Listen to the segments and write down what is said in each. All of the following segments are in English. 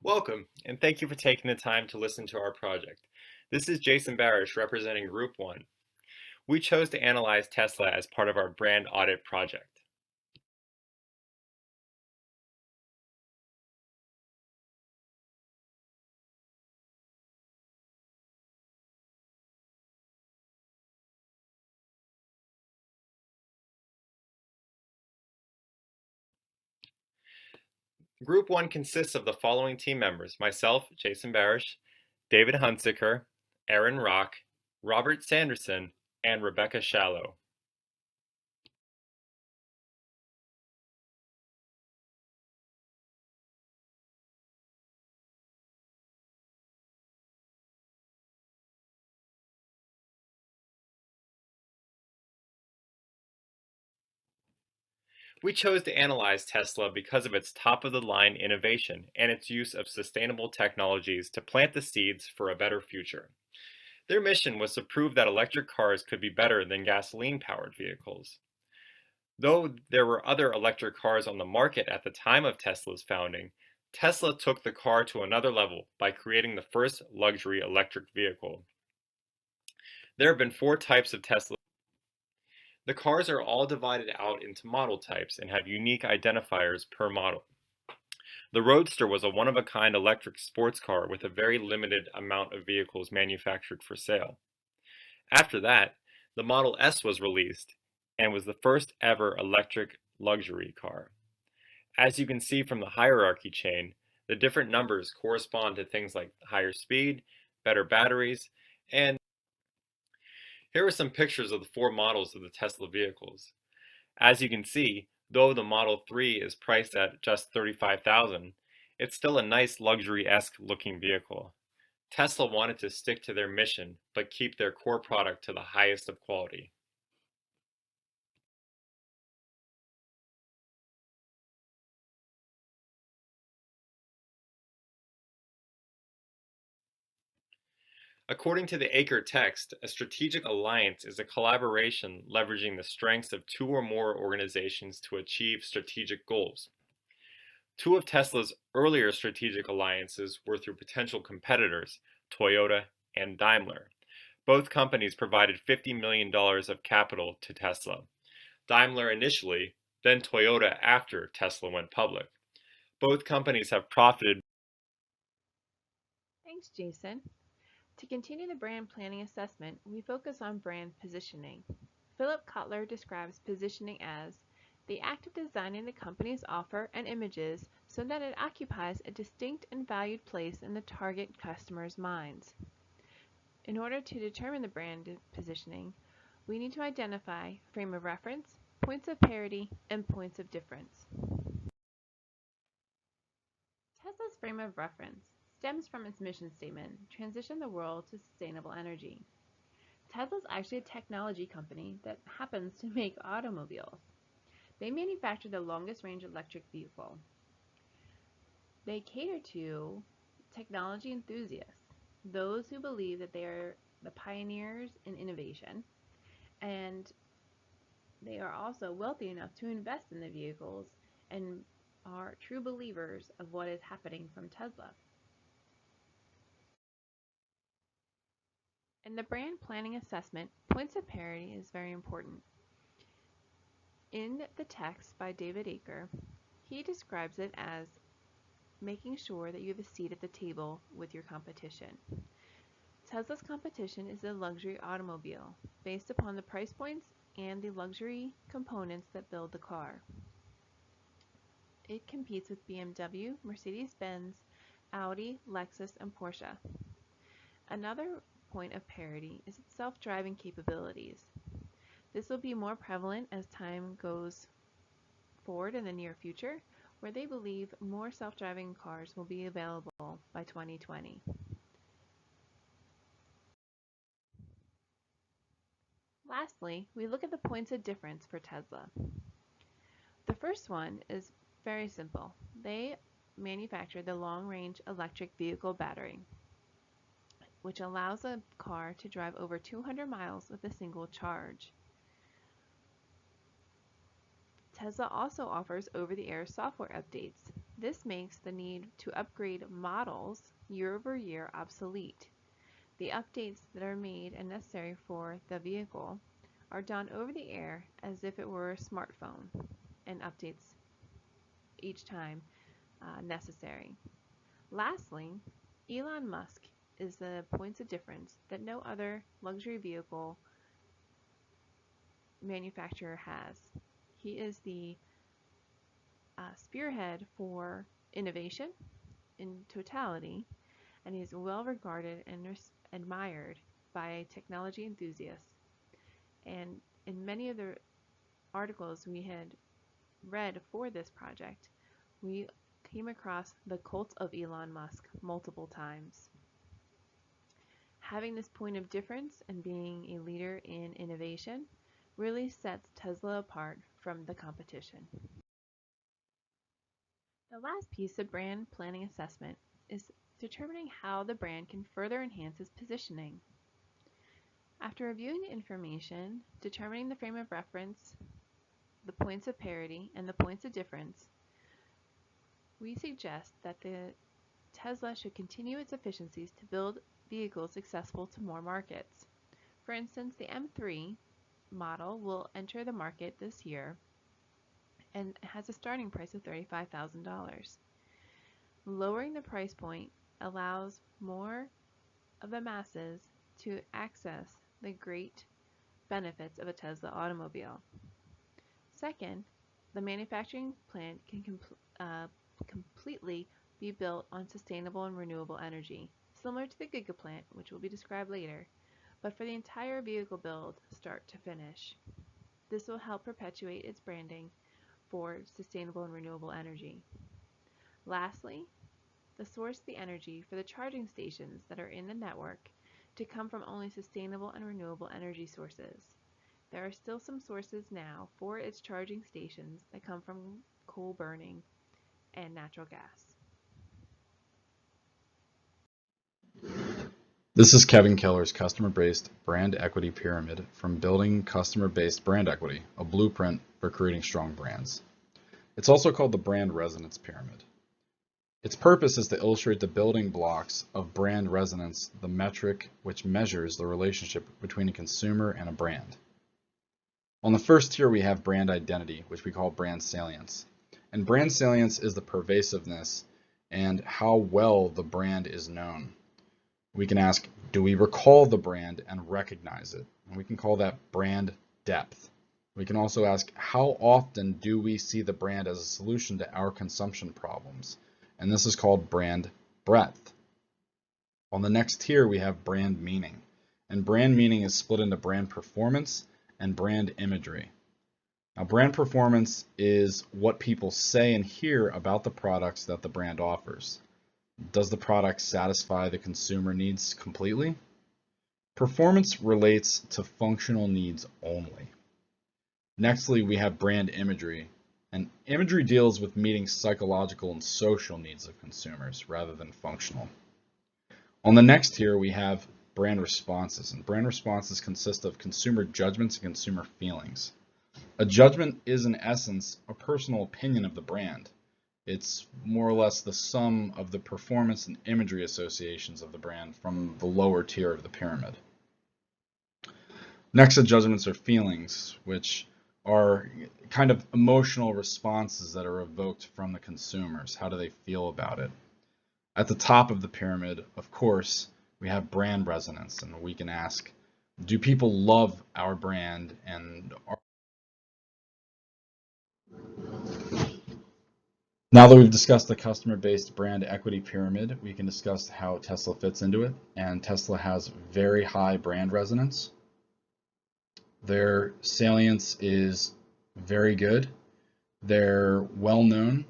Welcome, and thank you for taking the time to listen to our project. This is Jason Barish representing Group 1. We chose to analyze Tesla as part of our brand audit project. Group 1 consists of the following team members: myself, Jason Barish, David Hunziker, Aaron Rock, Robert Sanderson, and Rebecca Shallow. We chose to analyze Tesla because of its top-of-the-line innovation and its use of sustainable technologies to plant the seeds for a better future. Their mission was to prove that electric cars could be better than gasoline-powered vehicles. Though there were other electric cars on the market at the time of Tesla's founding, Tesla took the car to another level by creating the first luxury electric vehicle. There have been four types of Tesla. The cars are all divided out into model types and have unique identifiers per model. The Roadster was a one-of-a-kind electric sports car with a very limited amount of vehicles manufactured for sale. After that, the Model S was released and was the first ever electric luxury car. As you can see from the hierarchy chain, the different numbers correspond to things like higher speed, better batteries, and here are some pictures of the four models of the Tesla vehicles. As you can see, though the Model 3 is priced at just $35,000, it's still a nice luxury-esque looking vehicle. Tesla wanted to stick to their mission, but keep their core product to the highest of quality. According to the Acre text, a strategic alliance is a collaboration leveraging the strengths of two or more organizations to achieve strategic goals. Two of Tesla's earlier strategic alliances were through potential competitors, Toyota and Daimler. Both companies provided $50 million of capital to Tesla. Daimler initially, then Toyota after Tesla went public. Both companies have profited. Thanks, Jason. To continue the brand planning assessment, we focus on brand positioning. Philip Kotler describes positioning as the act of designing the company's offer and images so that it occupies a distinct and valued place in the target customer's minds. In order to determine the brand positioning, we need to identify frame of reference, points of parity, and points of difference. Tesla's frame of reference stems from its mission statement, transition the world to sustainable energy. Tesla's actually a technology company that happens to make automobiles. They manufacture the longest range electric vehicle. They cater to technology enthusiasts, those who believe that they are the pioneers in innovation, and they are also wealthy enough to invest in the vehicles and are true believers of what is happening from Tesla. In the brand planning assessment, points of parity is very important. In the text by David Aker, he describes it as making sure that you have a seat at the table with your competition. Tesla's competition is the luxury automobile, based upon the price points and the luxury components that build the car. It competes with BMW, Mercedes-Benz, Audi, Lexus, and Porsche. Another point of parity is its self-driving capabilities. This will be more prevalent as time goes forward in the near future, where they believe more self-driving cars will be available by 2020. Lastly, we look at the points of difference for Tesla. The first one is very simple. They manufacture the long-range electric vehicle battery, which allows a car to drive over 200 miles with a single charge. Tesla also offers over-the-air software updates. This makes the need to upgrade models year over year obsolete. The updates that are made and necessary for the vehicle are done over the air as if it were a smartphone, and updates each time necessary. Lastly, Elon Musk is the points of difference that no other luxury vehicle manufacturer has. He is the spearhead for innovation in totality, and he is well regarded and admired by technology enthusiasts. And in many of the articles we had read for this project, we came across the cult of Elon Musk multiple times. Having this point of difference and being a leader in innovation really sets Tesla apart from the competition. The last piece of brand planning assessment is determining how the brand can further enhance its positioning. After reviewing the information, determining the frame of reference, the points of parity, and the points of difference, we suggest that the Tesla should continue its efficiencies to build vehicles accessible to more markets. For instance, the M3 model will enter the market this year and has a starting price of $35,000. Lowering the price point allows more of the masses to access the great benefits of a Tesla automobile. Second, the manufacturing plant can completely be built on sustainable and renewable energy, similar to the Gigaplant, which will be described later, but for the entire vehicle build, start to finish. This will help perpetuate its branding for sustainable and renewable energy. Lastly, source the energy for the charging stations that are in the network to come from only sustainable and renewable energy sources. There are still some sources now for its charging stations that come from coal burning and natural gas. This is Kevin Keller's customer-based brand equity pyramid from Building Customer-Based Brand Equity, a blueprint for creating strong brands. It's also called the Brand Resonance Pyramid. Its purpose is to illustrate the building blocks of brand resonance, the metric which measures the relationship between a consumer and a brand. On the first tier, we have brand identity, which we call brand salience. And brand salience is the pervasiveness and how well the brand is known. We can ask, do we recall the brand and recognize it? And we can call that brand depth. We can also ask, how often do we see the brand as a solution to our consumption problems? And this is called brand breadth. On the next tier, we have brand meaning. And brand meaning is split into brand performance and brand imagery. Now, brand performance is what people say and hear about the products that the brand offers. Does the product satisfy the consumer needs completely? Performance relates to functional needs only. Nextly, we have brand imagery. And imagery deals with meeting psychological and social needs of consumers rather than functional. On the next tier, we have brand responses. And brand responses consist of consumer judgments and consumer feelings. A judgment is, in essence, a personal opinion of the brand. It's more or less the sum of the performance and imagery associations of the brand from the lower tier of the pyramid. Next to judgments are feelings, which are kind of emotional responses that are evoked from the consumers. How do they feel about it? At the top of the pyramid, of course, we have brand resonance, and we can ask, do people love our brand and are... Now that we've discussed the customer-based brand equity pyramid, we can discuss how Tesla fits into it. And Tesla has very high brand resonance. Their salience is very good. They're well known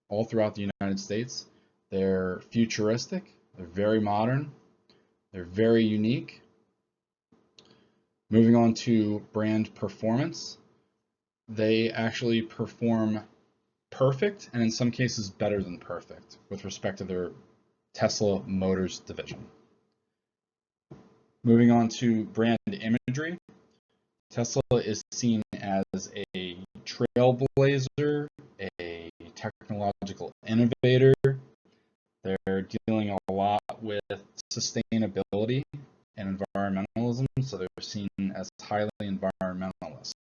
all throughout the United States. They're futuristic. They're very modern. They're very unique. Moving on to brand performance, they actually perform perfect, and in some cases better than perfect, with respect to their Tesla Motors division. Moving on to brand imagery, Tesla is seen as a trailblazer, a technological innovator. They're dealing a lot with sustainability and environmentalism, so they're seen as highly environmentalist.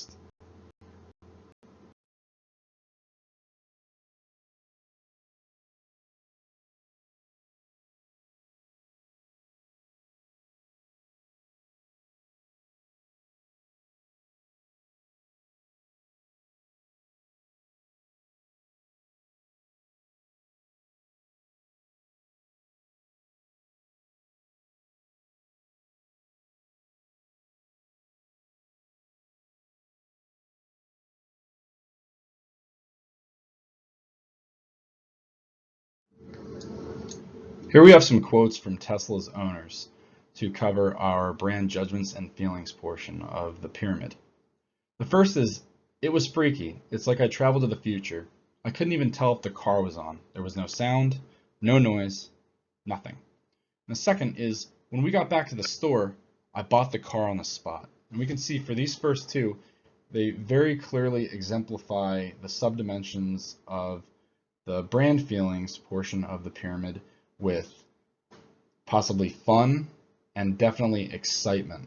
Here we have some quotes from Tesla's owners to cover our brand judgments and feelings portion of the pyramid. The first is, "It was freaky. It's like I traveled to the future. I couldn't even tell if the car was on. There was no sound, no noise, nothing." And the second is, "When we got back to the store, I bought the car on the spot." And we can see for these first two, they very clearly exemplify the subdimensions of the brand feelings portion of the pyramid with possibly fun and definitely excitement.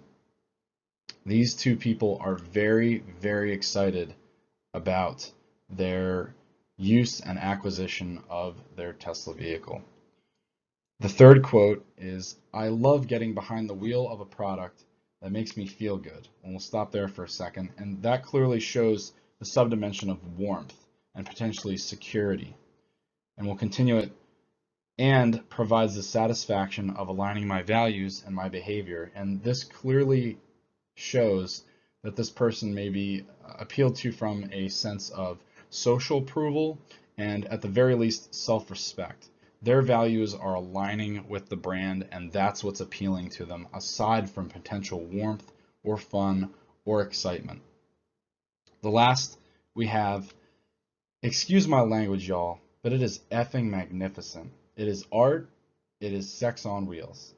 These two people are very, very excited about their use and acquisition of their Tesla vehicle. The third quote is, "I love getting behind the wheel of a product that makes me feel good." And we'll stop there for a second. And that clearly shows the subdimension of warmth and potentially security. And we'll continue it, "and provides the satisfaction of aligning my values and my behavior." And this clearly shows that this person may be appealed to from a sense of social approval and at the very least self-respect. Their values are aligning with the brand, and that's what's appealing to them, aside from potential warmth or fun or excitement. The last we have, excuse my language, y'all, but it is effing magnificent. It is art, it is sex on wheels.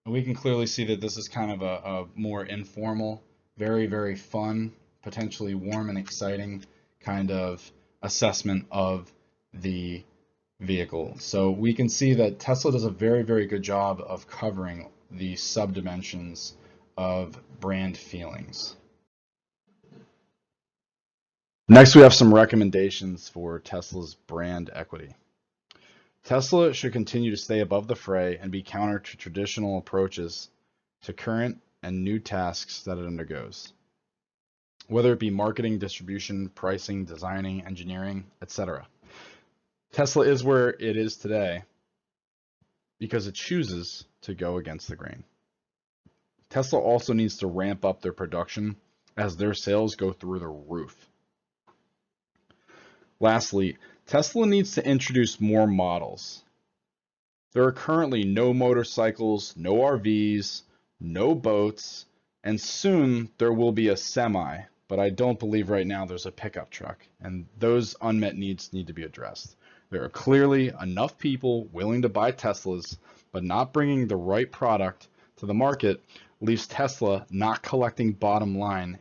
And we can clearly see that this is kind of a more informal, very, very fun, potentially warm and exciting kind of assessment of the vehicle. So we can see that Tesla does a very, very good job of covering the subdimensions of brand feelings. Next, we have some recommendations for Tesla's brand equity. Tesla should continue to stay above the fray and be counter to traditional approaches to current and new tasks that it undergoes, whether it be marketing, distribution, pricing, designing, engineering, etc. Tesla is where it is today because it chooses to go against the grain. Tesla also needs to ramp up their production as their sales go through the roof. Lastly, Tesla needs to introduce more models. There are currently no motorcycles, no RVs, no boats, and soon there will be a semi, but I don't believe right now there's a pickup truck, and those unmet needs need to be addressed. There are clearly enough people willing to buy Teslas, but not bringing the right product to the market leaves Tesla not collecting bottom line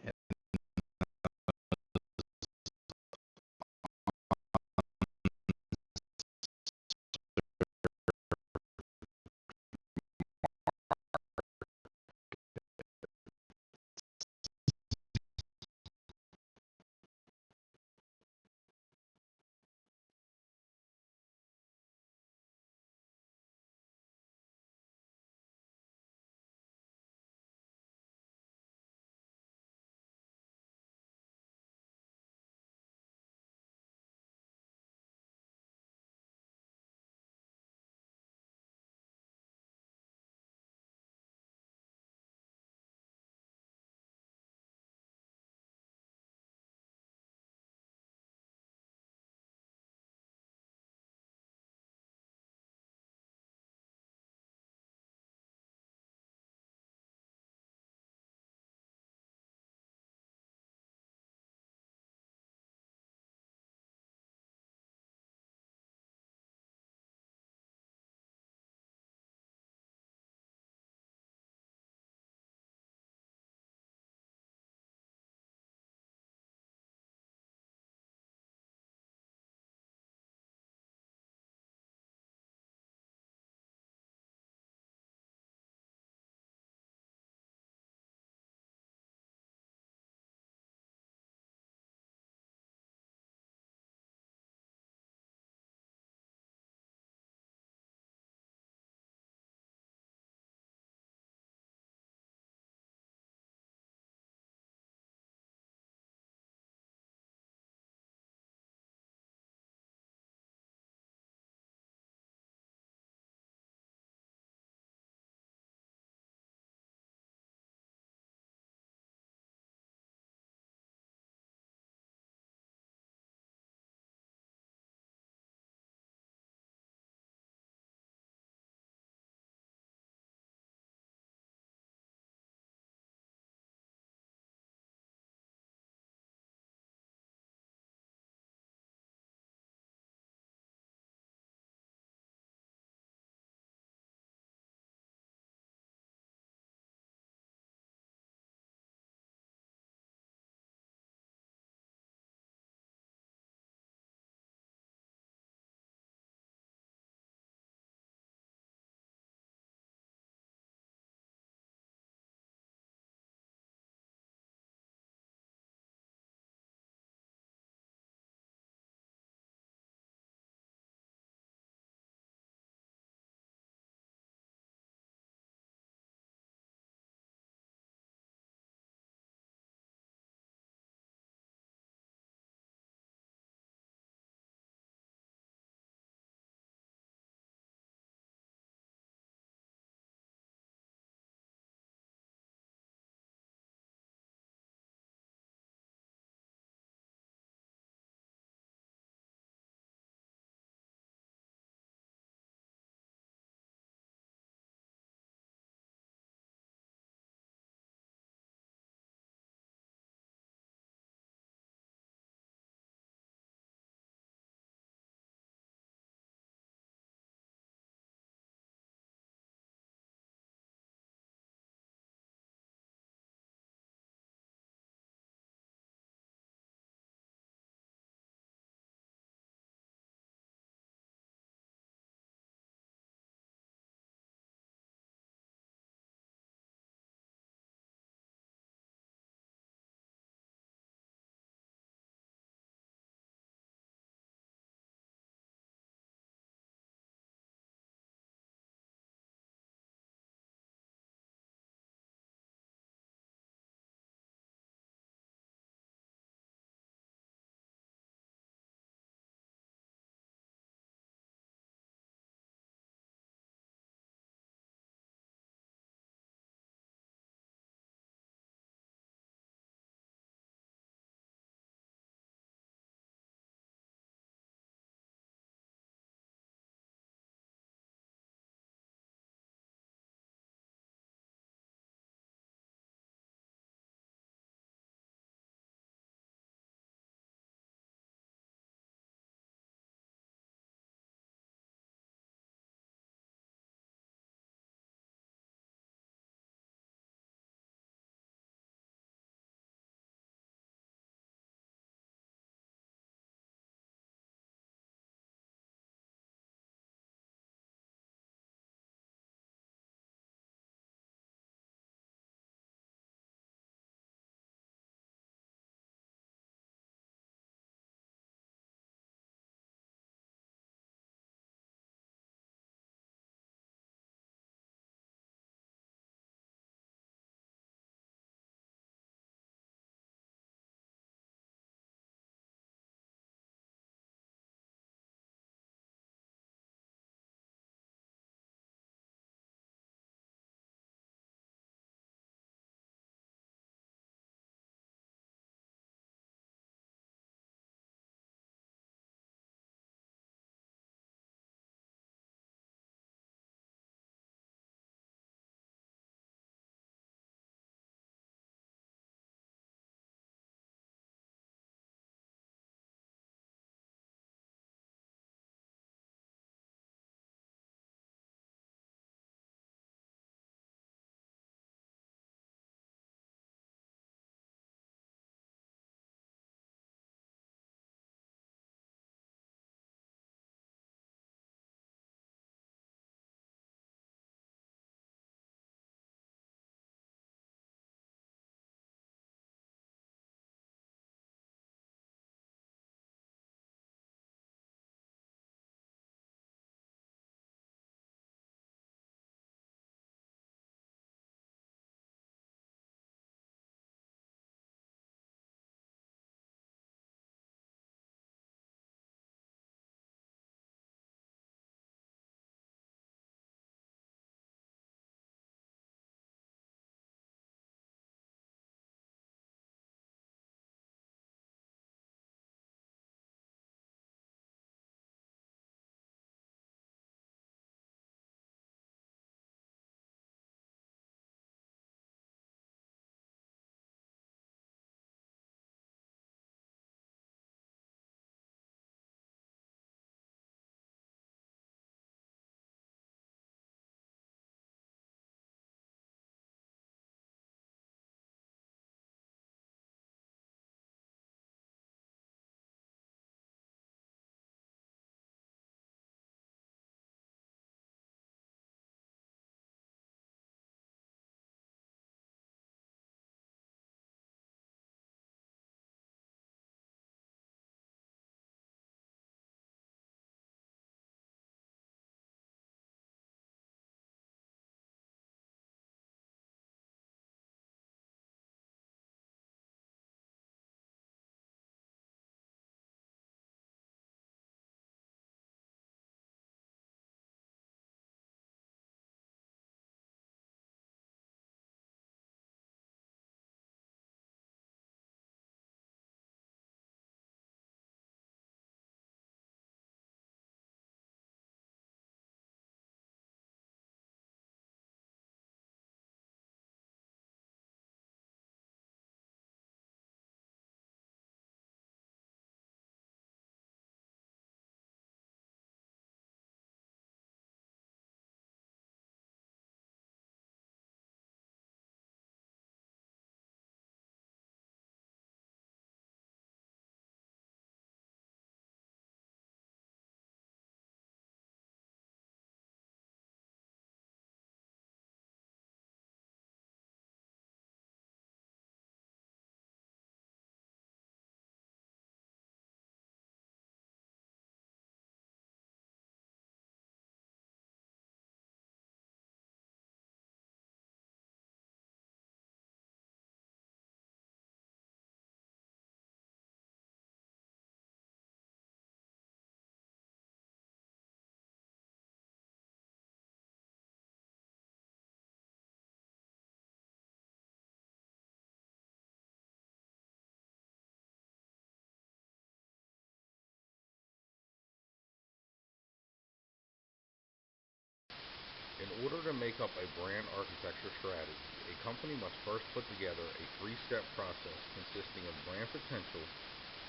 In order to make up a brand architecture strategy, a company must first put together a three-step process consisting of brand potential,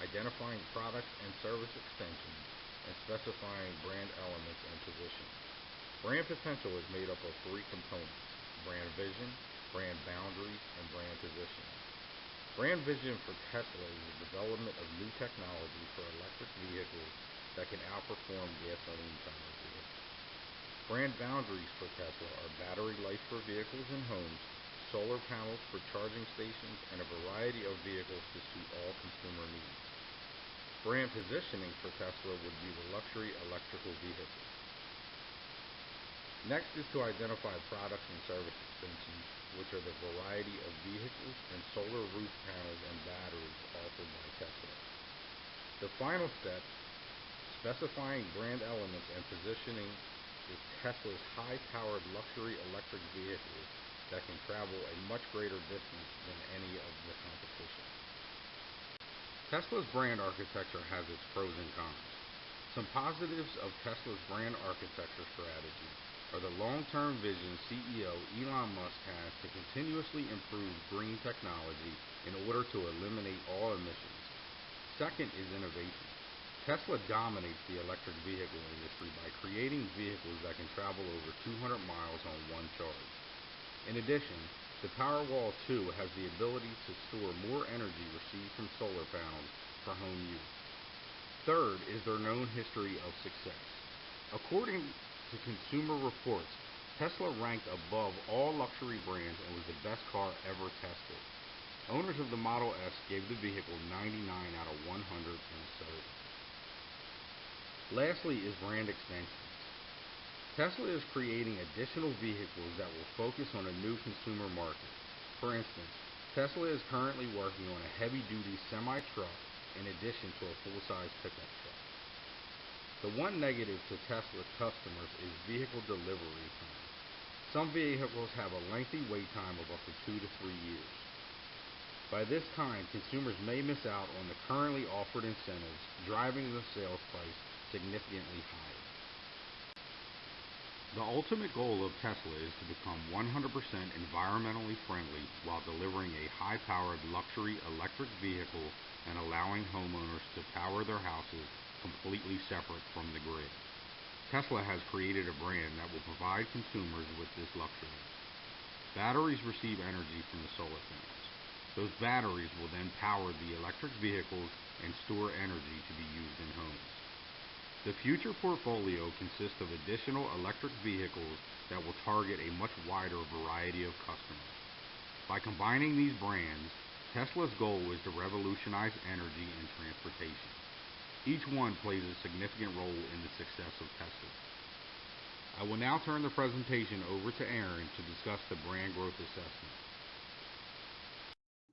identifying product and service extensions, and specifying brand elements and positioning. Brand potential is made up of three components: brand vision, brand boundaries, and brand positioning. Brand vision for Tesla is the development of new technology for electric vehicles that can outperform gasoline-powered vehicles. Brand boundaries for Tesla are battery life for vehicles and homes, solar panels for charging stations, and a variety of vehicles to suit all consumer needs. Brand positioning for Tesla would be the luxury electrical vehicle. Next is to identify products and service extensions, which are the variety of vehicles and solar roof panels and batteries offered by Tesla. The final step, specifying brand elements and positioning, is Tesla's high-powered luxury electric vehicles that can travel a much greater distance than any of the competition. Tesla's brand architecture has its pros and cons. Some positives of Tesla's brand architecture strategy are the long-term vision CEO Elon Musk has to continuously improve green technology in order to eliminate all emissions. Second is innovation. Tesla dominates the electric vehicle industry by creating vehicles that can travel over 200 miles on one charge. In addition, the Powerwall 2 has the ability to store more energy received from solar panels for home use. Third is their known history of success. According to Consumer Reports, Tesla ranked above all luxury brands and was the best car ever tested. Owners of the Model S gave the vehicle 99 out of 100 in a survey. Lastly is brand extensions. Tesla is creating additional vehicles that will focus on a new consumer market. For instance, Tesla is currently working on a heavy-duty semi-truck in addition to a full-size pickup truck. The one negative to Tesla customers is vehicle delivery time. Some vehicles have a lengthy wait time of up to 2 to 3 years. By this time, consumers may miss out on the currently offered incentives, driving the sales price significantly higher. The ultimate goal of Tesla is to become 100% environmentally friendly while delivering a high-powered luxury electric vehicle and allowing homeowners to power their houses completely separate from the grid. Tesla has created a brand that will provide consumers with this luxury. Batteries receive energy from the solar panels. Those batteries will then power the electric vehicles and store energy to be used in homes. The future portfolio consists of additional electric vehicles that will target a much wider variety of customers. By combining these brands, Tesla's goal is to revolutionize energy and transportation. Each one plays a significant role in the success of Tesla. I will now turn the presentation over to Aaron to discuss the brand growth assessment.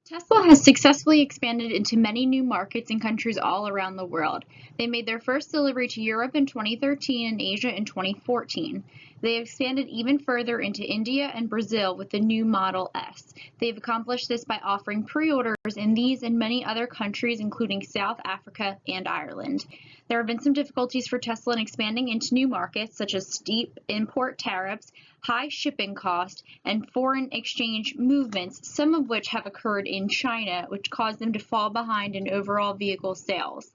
Tesla has successfully expanded into many new markets and countries all around the world. They made their first delivery to Europe in 2013 and Asia in 2014. They have expanded even further into India and Brazil with the new Model S. They've accomplished this by offering pre-orders in these and many other countries, including South Africa and Ireland. There have been some difficulties for Tesla in expanding into new markets, such as steep import tariffs, high shipping cost, and foreign exchange movements, some of which have occurred in China, which caused them to fall behind in overall vehicle sales.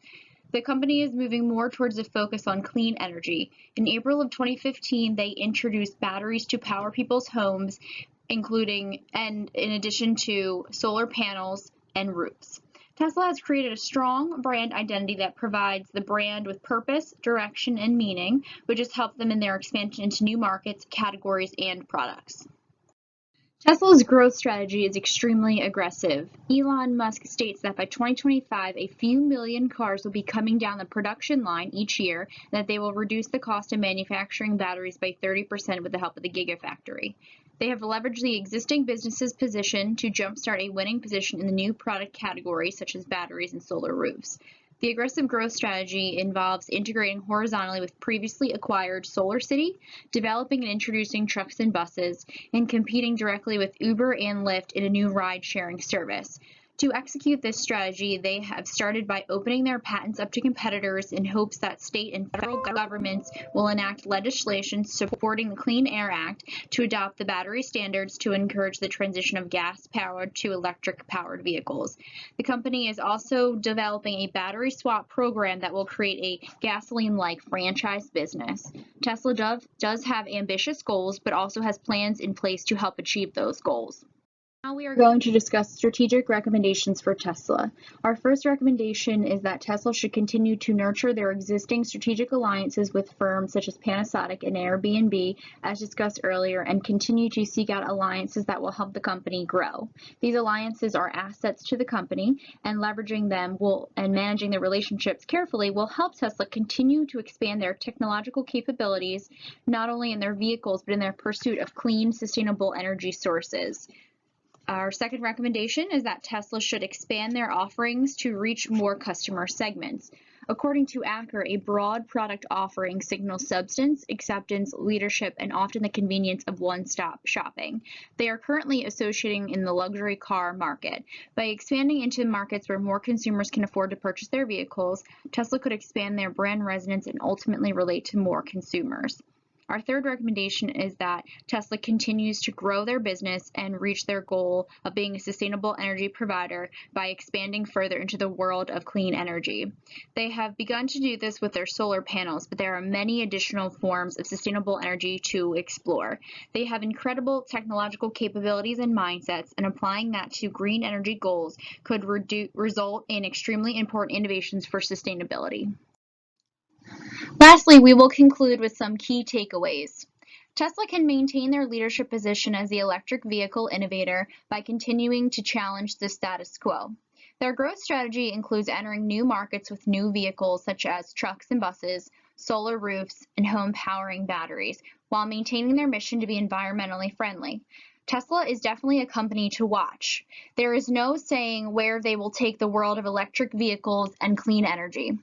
The company is moving more towards a focus on clean energy. In April of 2015, they introduced batteries to power people's homes, in addition to solar panels and roofs. Tesla has created a strong brand identity that provides the brand with purpose, direction, and meaning, which has helped them in their expansion into new markets, categories, and products. Tesla's growth strategy is extremely aggressive. Elon Musk states that by 2025, a few million cars will be coming down the production line each year, and that they will reduce the cost of manufacturing batteries by 30% with the help of the Gigafactory. They have leveraged the existing business's position to jumpstart a winning position in the new product categories such as batteries and solar roofs. The aggressive growth strategy involves integrating horizontally with previously acquired SolarCity, developing and introducing trucks and buses, and competing directly with Uber and Lyft in a new ride-sharing service. To execute this strategy, they have started by opening their patents up to competitors in hopes that state and federal governments will enact legislation supporting the Clean Air Act to adopt the battery standards to encourage the transition of gas-powered to electric-powered vehicles. The company is also developing a battery swap program that will create a gasoline-like franchise business. Tesla does have ambitious goals, but also has plans in place to help achieve those goals. Now we are going to discuss strategic recommendations for Tesla. Our first recommendation is that Tesla should continue to nurture their existing strategic alliances with firms such as Panasonic and Airbnb, as discussed earlier, and continue to seek out alliances that will help the company grow. These alliances are assets to the company, and leveraging them and managing the relationships carefully will help Tesla continue to expand their technological capabilities, not only in their vehicles, but in their pursuit of clean, sustainable energy sources. Our second recommendation is that Tesla should expand their offerings to reach more customer segments. According to Acker, a broad product offering signals substance, acceptance, leadership, and often the convenience of one-stop shopping. They are currently associating in the luxury car market. By expanding into markets where more consumers can afford to purchase their vehicles, Tesla could expand their brand resonance and ultimately relate to more consumers. Our third recommendation is that Tesla continues to grow their business and reach their goal of being a sustainable energy provider by expanding further into the world of clean energy. They have begun to do this with their solar panels, but there are many additional forms of sustainable energy to explore. They have incredible technological capabilities and mindsets, and applying that to green energy goals could result in extremely important innovations for sustainability. Lastly, we will conclude with some key takeaways. Tesla can maintain their leadership position as the electric vehicle innovator by continuing to challenge the status quo. Their growth strategy includes entering new markets with new vehicles such as trucks and buses, solar roofs, and home powering batteries, while maintaining their mission to be environmentally friendly. Tesla is definitely a company to watch. There is no saying where they will take the world of electric vehicles and clean energy.